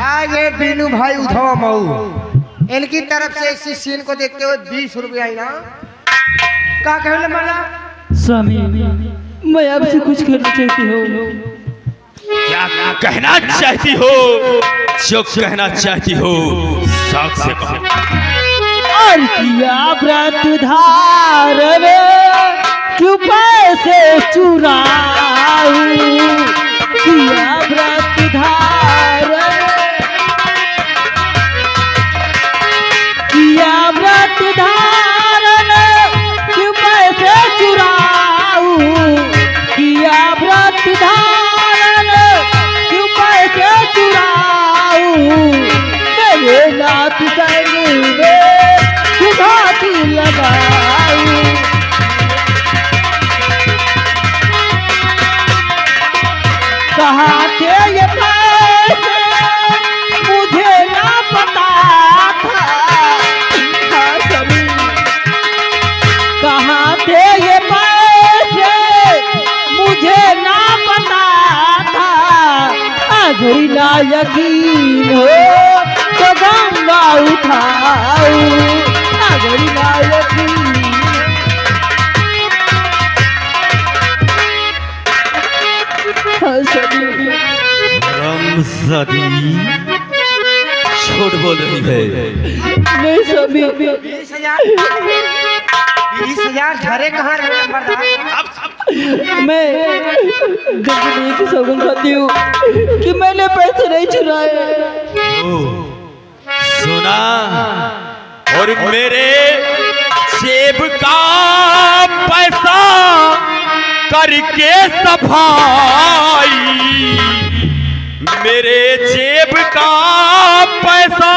Speaker 3: आगे बीनू भाई उधवा मऊ, इनकी तरफ से इसी सीन को देखते हुए 20 रुपया ही ना का कहले माला।
Speaker 5: स्वामी, मैं आपसे कुछ कहना चाहती हूँ।
Speaker 1: क्या कहना चाहती हो? जो कहना चाहती हो साथ से कहो।
Speaker 5: और किया व्रत धारण, क्यों पैसे चुराऊं? किया व्रत धारण, किया व्रत धारण, क्यों पैसे चुराऊं? किया व्रत धारण, क्यों पैसे चुराऊं? मेरे नाथ संग में क्यों घाटी लगाऊं? कहाँ थे ये पैसे मुझे ना पता था। हाँ सभी, कहाँ थे ये पैसे मुझे ना पता था। अगर ना यकीन हो तो गंगा उठाऊं, अगर ना यकीन। हाँ सभी,
Speaker 1: रमजादी झूठ बोल रही है।
Speaker 5: नहीं सभी,
Speaker 3: 20,000 घरे कहाँ रहे मर्दा?
Speaker 5: मैं गंजनी की सौगंध खाती हूँ कि मैंने पैसे नहीं चुराए।
Speaker 1: सुना, और मेरे जेब का पैसा करके सफाई, मेरे जेब का पैसा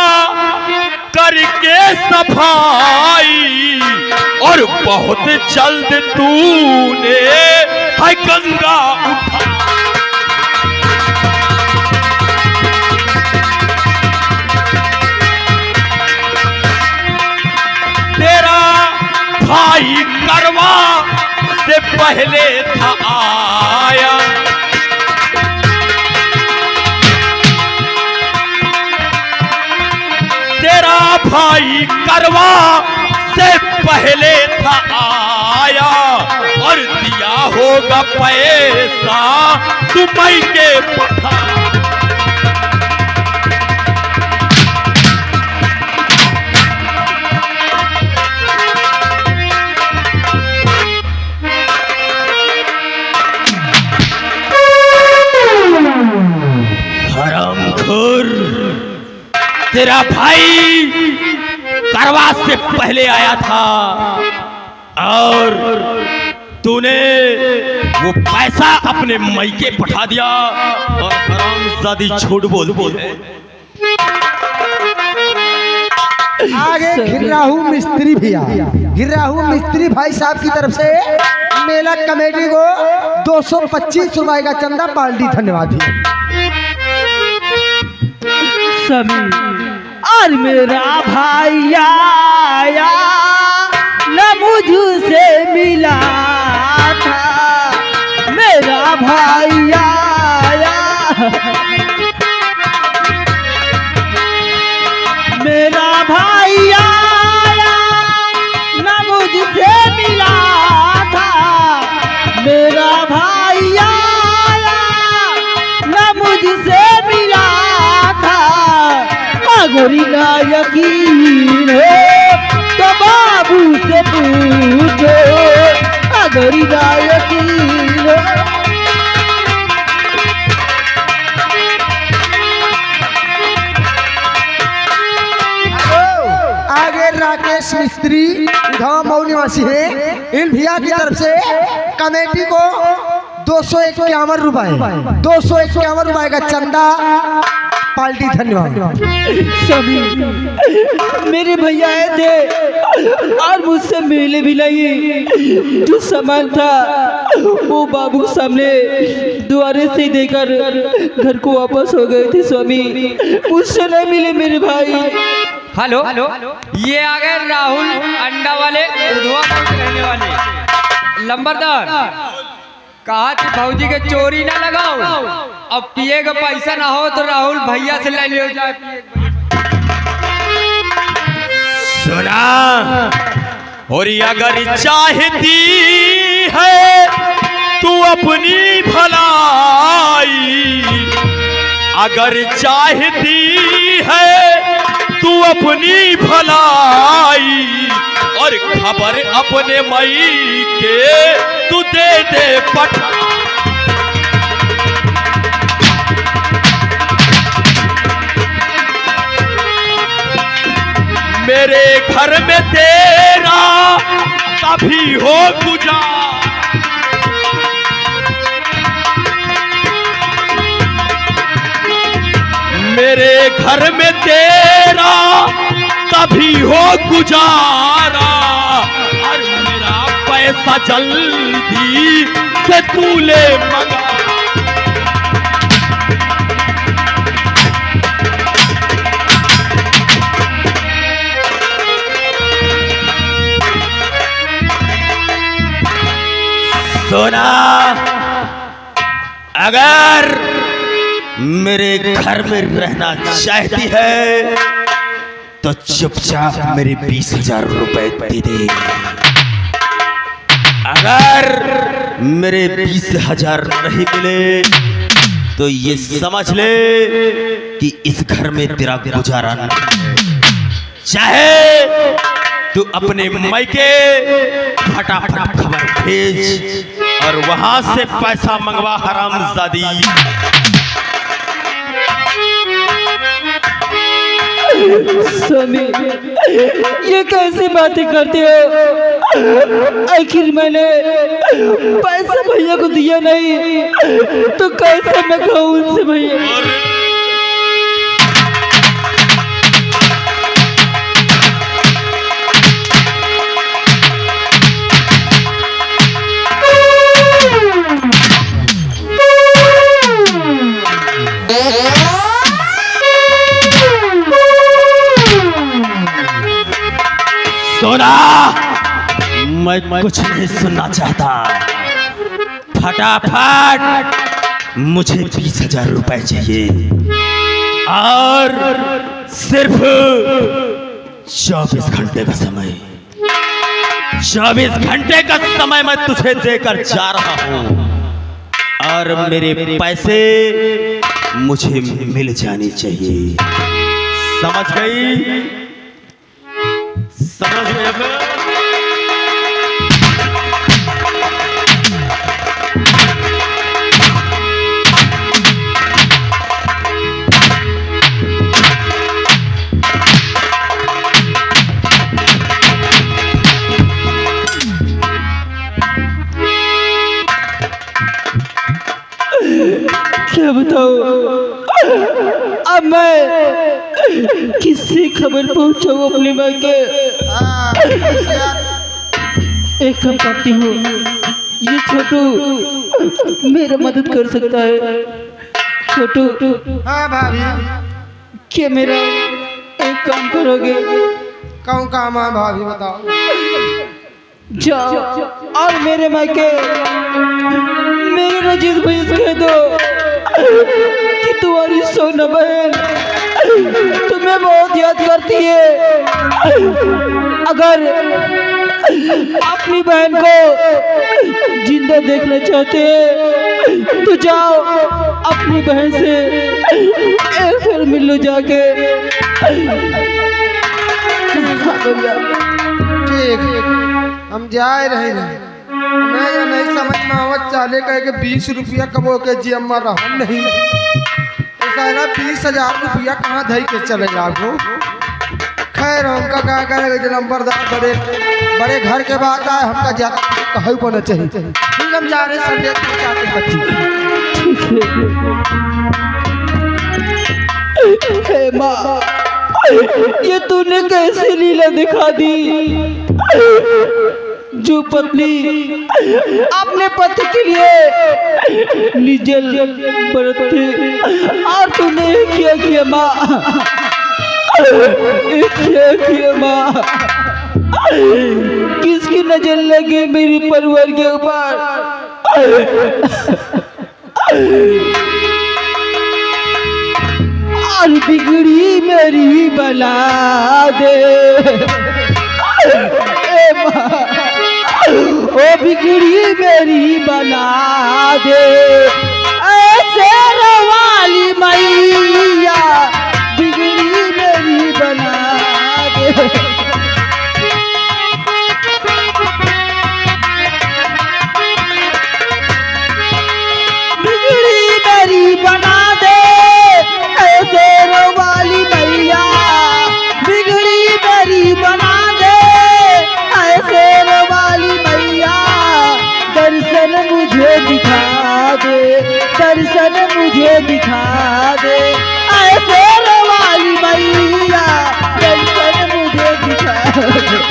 Speaker 1: करके सफाई, और बहुत जल्द तूने है गंगा उठा। तेरा भाई करवा से पहले था आया, तेरा भाई करवा से पहले था आया,
Speaker 7: और दिया होगा पैसा दुबई के पठा। हरामखोर, तेरा भाई करवा से पहले आया था और तूने वो पैसा अपने मायके पठा दिया और हरामजादी झूठ बोल है।
Speaker 3: आगे घिर्राहू मिस्त्री भैया, घिर्राहू मिस्त्री भाई साहब की तरफ से मेला कमेटी को 225 रुपए का चंदा पार्टी धन्यवाद।
Speaker 5: सभी और मेरा भाई आया न मुझसे मिला था, मेरा भाई आया, मेरा भाई आया न मुझसे मिला था, मेरा भाई आया न मुझसे मिला था। अगर ना यकीन है तो बाबू से पूछो, अगर ना यकीन है।
Speaker 3: आगे राकेश मिस्त्री गाँव मऊ निवासी है, इन भैया की तरफ से कमेटी को 251 रुपए, 251 रुपए का चंदा पार्टी धन्यवाद।
Speaker 5: सभी मेरे भैया आए थे और मुझसे मिले भी नहीं, जो सामान था वो बाबू के सामने द्वारे से देकर घर को वापस हो गए थे। स्वामी मुझसे नहीं मिले मेरे भाई।
Speaker 6: हेलो, ये आ गए राहुल अंडा वाले, उधवा में रहने वाले लंबरदार। कहा कि भौजी के चोरी ना लगाओ, अब पिए का पैसा ना हो तो राहुल भैया से ले लियो जाए।
Speaker 7: सुना, और अगर चाहती है तू अपनी भलाई, अगर चाहती है तू अपनी भलाई, और खबर अपने मई के तू दे दे पठा। मेरे घर में तेरा तभी हो गुजार, मेरे घर में तेरा तभी हो गुजारा, और मेरा पैसा जल्दी से तू ले मंगा। सोना, अगर मेरे घर में रहना चाहती है तो चुपचाप मेरे 20,000 रुपए दे दे। अगर मेरे 20,000 नहीं मिले तो ये समझ ले कि इस घर में तेरा गुजारा नहीं। चाहे तू अपने मायके फटाफट खबर भेज और वहां से पैसा मंगवा हरामजादी।
Speaker 5: स्वामी ये कैसी बातें करते हो? आखिर मैंने पैसा भैया को दिया नहीं तो कैसे मैं कहूँ उनसे भैया?
Speaker 7: सोना, मैं कुछ नहीं सुनना चाहता। फटाफट मुझे 20,000 रुपए चाहिए और सिर्फ 24 घंटे का समय। 24 घंटे का समय मैं तुझे देकर जा रहा हूं और मेरे पैसे मुझे मिल जाने चाहिए। समझ गई? समझ गई अब?
Speaker 5: क्या बताओ, अब मैं किससे खबर पहुंचाऊं अपनी माँ के। एक काम करती हूँ, ये छोटू मेरा मदद कर सकता है। छोटू,
Speaker 3: हाँ भाभी,
Speaker 5: क्या मेरा एक काम करोगे?
Speaker 3: कौन काम है भाभी बताओ।
Speaker 5: जाओ और मेरे माँ के मेरे रजीज भाई से कह दो कि तुम्हारी सोना बहन तुम्हें बहुत याद करती है। अगर अपनी बहन को जिंदा देखना चाहते हैं तो जाओ अपनी बहन से एक बार मिल लो जाके।
Speaker 3: ठीक, हम जाए रहे मैं ये नहीं समझ में आवत चाले कह के 20 रुपया कबो के जी अम्मा रहा नहीं तो सारा 20,000 रुपया कहाँ धई के चले लागो। खैर हमका क्या करेगा जो नंबरदार बड़े बड़े घर के बात आए हमका ज्यादा कहू को न चाहिए। ठीक, हम जा रहे संडे को चाहते बच्ची।
Speaker 5: हे माँ, ये तूने कैसे लीला दिखा दी? जो पत्नी अपने पति के लिए निर्जल बरतती और तूने क्या किया माँ? क्या किया माँ? किसकी नजर लगी मेरी परिवार के ऊपर? और बिगड़ी मेरी बना दे ए माँ, ओ बिगड़ी मेरी बना दे ऐसे रवाली मैया, बिगड़ी मेरी बना दे। बिगड़ी मेरी बना दे ऐसे रवाली मैया, बिगड़ी मेरी बना दे ऐसे रवाली मैया। दर्शन मुझे दिखा दे, दर्शन मुझे दिखा दे ऐसे रवाली मैया, दर्शन मुझे दिखा दे।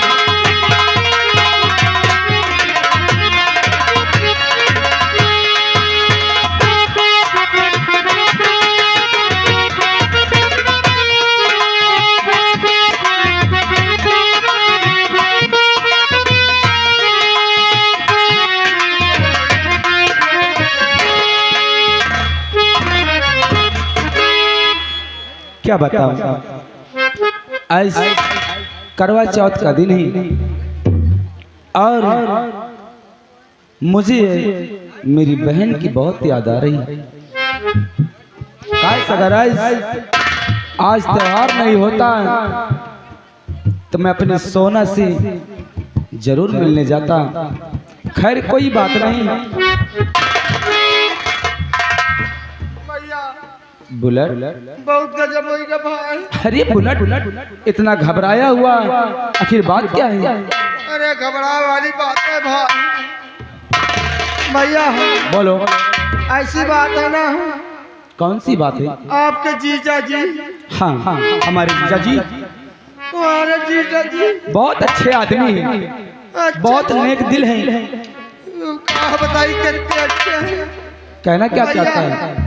Speaker 2: क्या बताऊं, आज करवा चौथ का दिन ही और मुझे मेरी बहन की बहुत याद आ रही है। अगर आज त्योहार नहीं होता तो मैं अपने सोना से जरूर मिलने जाता। खैर कोई बात नहीं। बुलेट
Speaker 3: बहुत गजब होगा भाई।
Speaker 2: अरे बुलेट इतना घबराया हुआ, आखिर बात क्या है?
Speaker 3: अरे घबरा वाली बात है भाई। भैया
Speaker 2: बोलो,
Speaker 3: ऐसी बात है ना।
Speaker 2: कौन सी बात है?
Speaker 3: आपके जीजा जी।
Speaker 2: हाँ हाँ, हमारे जीजा जी
Speaker 3: तुम्हारे जीजा जी
Speaker 2: बहुत अच्छे आदमी हैं,
Speaker 3: अच्छा,
Speaker 2: बहुत नेक दिल हैं।
Speaker 3: क्या बताई कितने अच्छे हैं।
Speaker 2: कहना क्या चाहता है?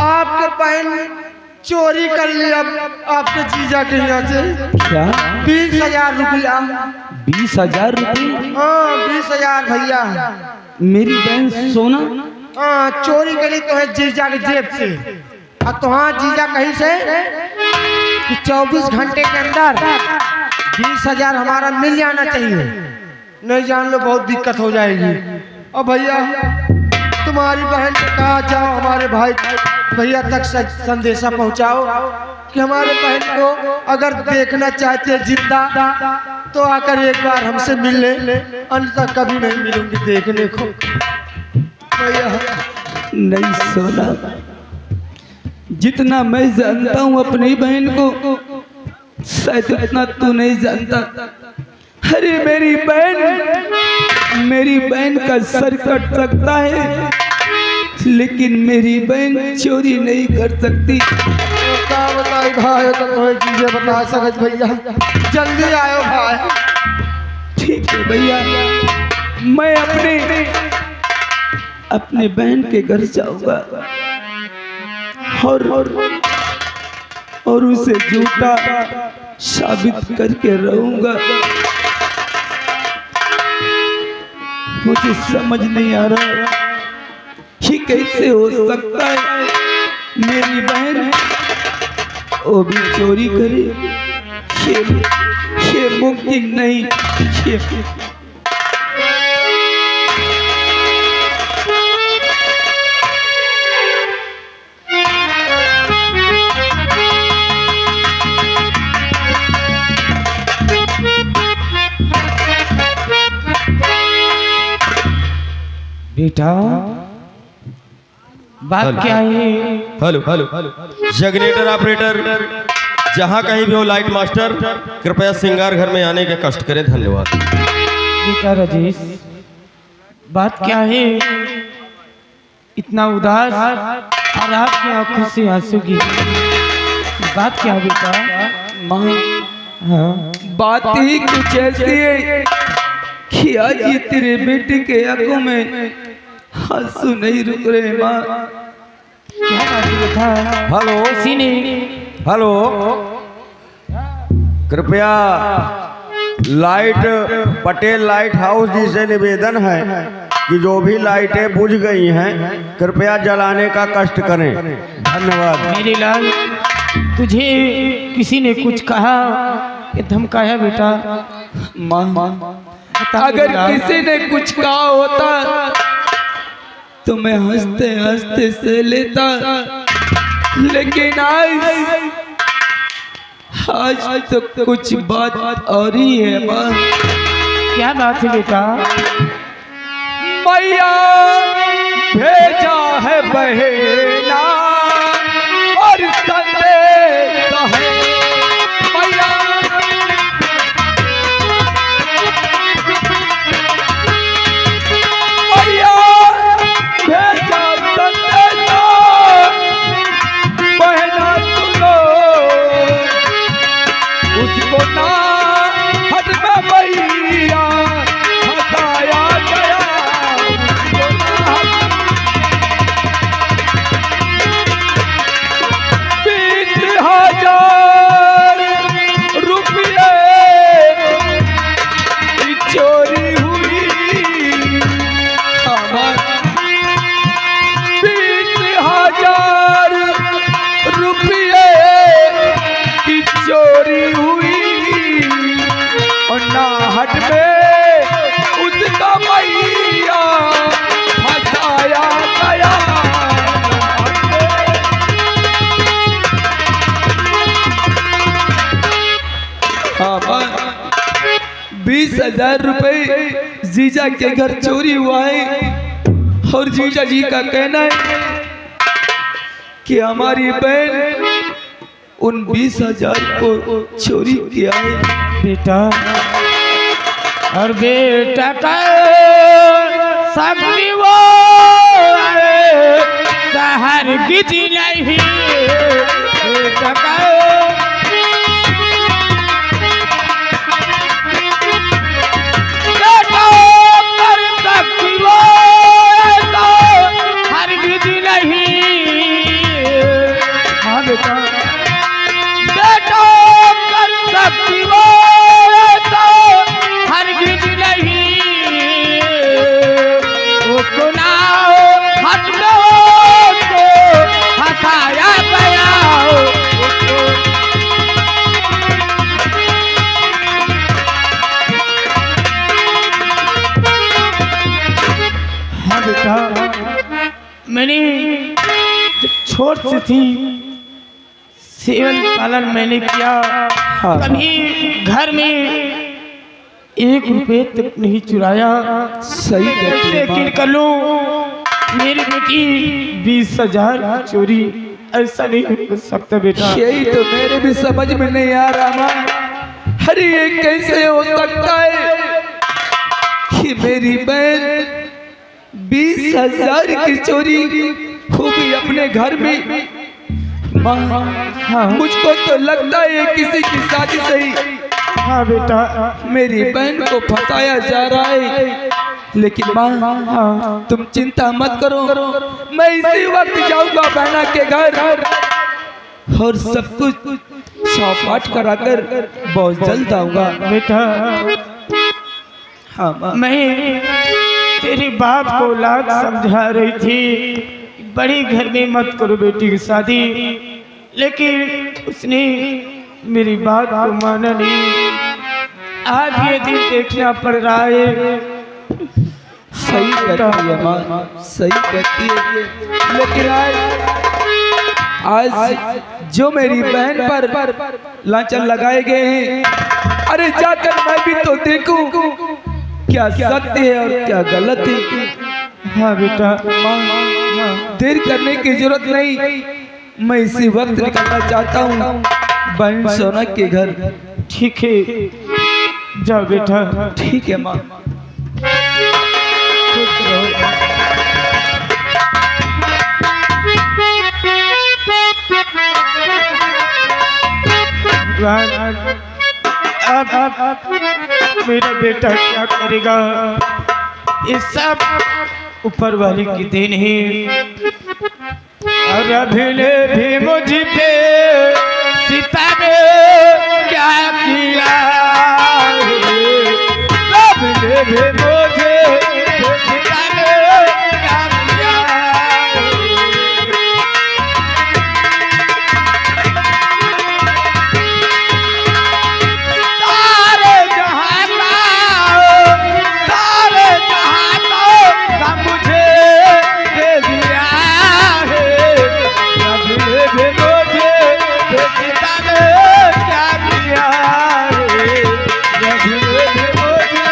Speaker 3: आपके बहन चोरी कर लिया आपके जीजा के यहाँ से।
Speaker 2: क्या?
Speaker 3: 20,000 रुपया।
Speaker 2: 20,000 रुपये?
Speaker 3: हाँ 20,000 भैया।
Speaker 2: मेरी बहन सोना?
Speaker 3: हाँ चोरी करी तो है जीजा के जेब से। और तो हाँ जीजा कहीं से कि 24 घंटे के अंदर 20,000 हमारा मिल जाना चाहिए। नहीं जान लो बहुत दिक्कत हो जाएगी। और भैया तुम्हारी बहन से कहा जाओ हमारे भाई भैया तक संदेशा पहुंचाओ कि हमारे बहन को अगर देखना चाहते हैं जिंदा तो आकर एक बार हमसे मिल ले, अन्यथा कभी नहीं मिलूंगी देखने को। भैया
Speaker 2: नहीं सोना, जितना मैं जानता हूँ अपनी बहन को शायद उतना तू नहीं जानता। अरे मेरी बहन का सर कट सकता है लेकिन मेरी बहन चोरी नहीं कर सकती।
Speaker 3: क्या बताई भाई, तो कोई चीजें बता सकत भैया, जल्दी आयो भाई।
Speaker 2: ठीक है भैया, मैं अपने बहन के घर जाऊंगा और उसे झूठा साबित करके रहूंगा। मुझे समझ नहीं आ रहा कि कैसे हो सकता है मेरी बहन वो भी चोरी करे। ये मुमकिन नहीं।
Speaker 6: बेटा बात क्या है?
Speaker 7: हेलो जनरेटर ऑपरेटर, जहाँ कहीं भी हो लाइट मास्टर, कृपया सिंगार घर में आने के कष्ट करें। धन्यवाद।
Speaker 6: बेटा राजेश, बात क्या है? इतना उदास और आपकी आंखों से आंसू की बात क्या बेटा?
Speaker 2: माँ,
Speaker 6: हाँ
Speaker 2: बात ही कुछ ऐसी है कि आज ये तेरे बेटे के आंखों में आंसू नहीं रुक रहे। माँ
Speaker 6: क्या बात है बेटा?
Speaker 7: हेलो हेलो, कृपया लाइट पटेल लाइट हाउस जी से निवेदन है कि जो भी लाइटें बुझ गई हैं कृपया जलाने का कष्ट करें। धन्यवाद।
Speaker 6: मेरे लाल, तुझे किसी ने कुछ कहा कि धमकाया बेटा?
Speaker 2: माँ, अगर किसी ने कुछ कहा होता तो मैं हंसते हंसते से लेता, लेकिन आज तो कुछ बात और ही है। माँ,
Speaker 6: क्या बात है बेटा?
Speaker 2: मैया भेजा है बहेना और संदेशा है। मैया भेजा संदेशा, बहना सुनो उसको ना हद में भैया हटाया गया। हट में उसका मैया फंसाया गया। 20,000 रुपए जीजा के घर चोरी हुआ है और जीजा जी का कहना है कि हमारी बहन उन 20,000 को चोरी किया है।
Speaker 6: बेटा और बेटा का सबनी वो शहर की नहीं बेटा का
Speaker 5: छोट सी थी, सेवन पालन मैंने किया। कभी घर में 1 रुपये तक नहीं चुराया।
Speaker 2: सही कहती है
Speaker 5: लेकिन
Speaker 2: माँ।
Speaker 5: कल मेरी बेटी 20,000 चोरी, ऐसा नहीं हो सकता बेटा।
Speaker 2: यही तो मेरे भी समझ में नहीं आ रहा माँ। अरे ये कैसे हो सकता है कि मेरी बहन 20,000 की चोरी वो भी अपने घर में। माँ मुझको तो लगता है किसी की साजिश है।
Speaker 5: हाँ बेटा,
Speaker 2: मेरी बहन को फंसाया जा रहा है। लेकिन माँ तुम चिंता मत करो, मैं इसी वक्त जाऊंगा बहना के घर और सब कुछ साफ कराकर बहुत जल्द आऊंगा।
Speaker 5: बेटा
Speaker 2: हाँ माँ।
Speaker 5: मैं तेरे बाप को लाख समझा रही थी, बड़ी घर में मत करो बेटी की शादी, लेकिन उसने मेरी बात को माना नहीं। आज ये दिन देखना पड़ रहा है।
Speaker 2: सही कहती है माँ, सही कहती है। लेकिन आज जो मेरी बहन पर लांछन लगाए गए हैं, अरे जाकर मैं भी तो देखूं क्या सत्य है और क्या गलत है।
Speaker 5: हाँ बेटा,
Speaker 2: देर करने की जरूरत नहीं, मैं इसी वक्त निकलना चाहता हूँ बहन सोना के घर।
Speaker 5: ठीक है, जाओ बेटा।
Speaker 2: ठीक है माँ।
Speaker 5: अब मेरा बेटा क्या करेगा? ये सब ऊपर वाले की देन है। और अभी भी मुझ पे सीता ने क्या किया? अभी भी मुझे सीता ने क्या किया? सारे जहां का मुझे दे दिया है। अभी भी मुझे सीता ने क्या किया है? अभी भी मुझे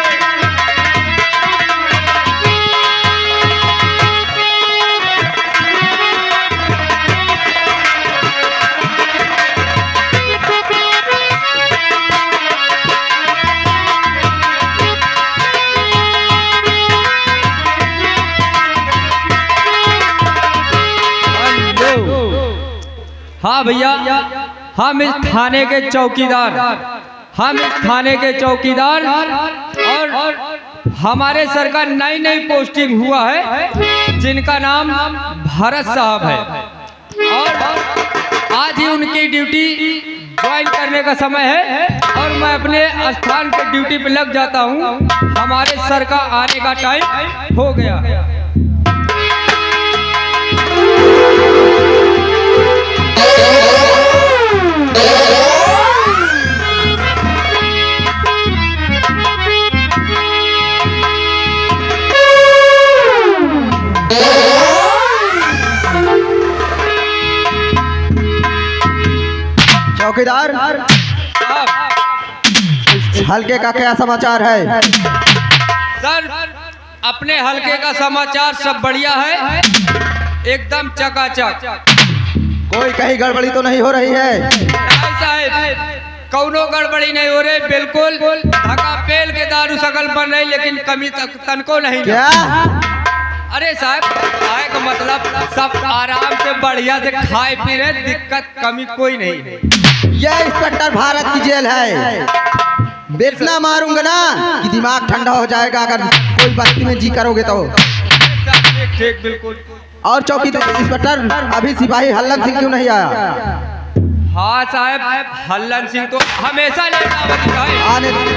Speaker 6: हाँ भैया, हम इस थाने के चौकीदार, हम इस थाने के चौकीदार और हमारे सर का नई नई पोस्टिंग हुआ है, जिनका नाम भरत साहब है। और आज ही उनकी ड्यूटी ज्वाइन करने का समय है और मैं अपने स्थान पर ड्यूटी पे लग जाता हूँ। हमारे सर का आने का टाइम हो गया।
Speaker 3: चौकीदार, हल्के का क्या समाचार है?
Speaker 6: सर, अपने हल्के का समाचार सब बढ़िया है, एकदम चकाचक।
Speaker 3: कोई कहीं गड़बड़ी तो नहीं हो रही है?
Speaker 6: नहीं साहब, कौनो गड़बड़ी नहीं हो रही, बिल्कुल धक्का पेल के दारू सकल बन रही, लेकिन कमी तनको नहीं।
Speaker 3: क्या?
Speaker 6: अरे साहब, खाए का मतलब सब आराम से बढ़िया से खाए पी रहे, दिक्कत कमी कोई नहीं।
Speaker 3: यह इंस्पेक्टर भारत की जेल है। बेतना मारूंगा ना कि दिमाग ठंडा हो जाएगा अगर कोई बस्ती में जी करोगे तो।
Speaker 6: ठीक, बिल्कुल।
Speaker 3: और चौकी इंस्पेक्टर, अभी सिपाही हल्लन सिंह क्यों नहीं आया?
Speaker 6: हाँ साहब, हल्लन सिंह तो हमेशा लेट आवत है।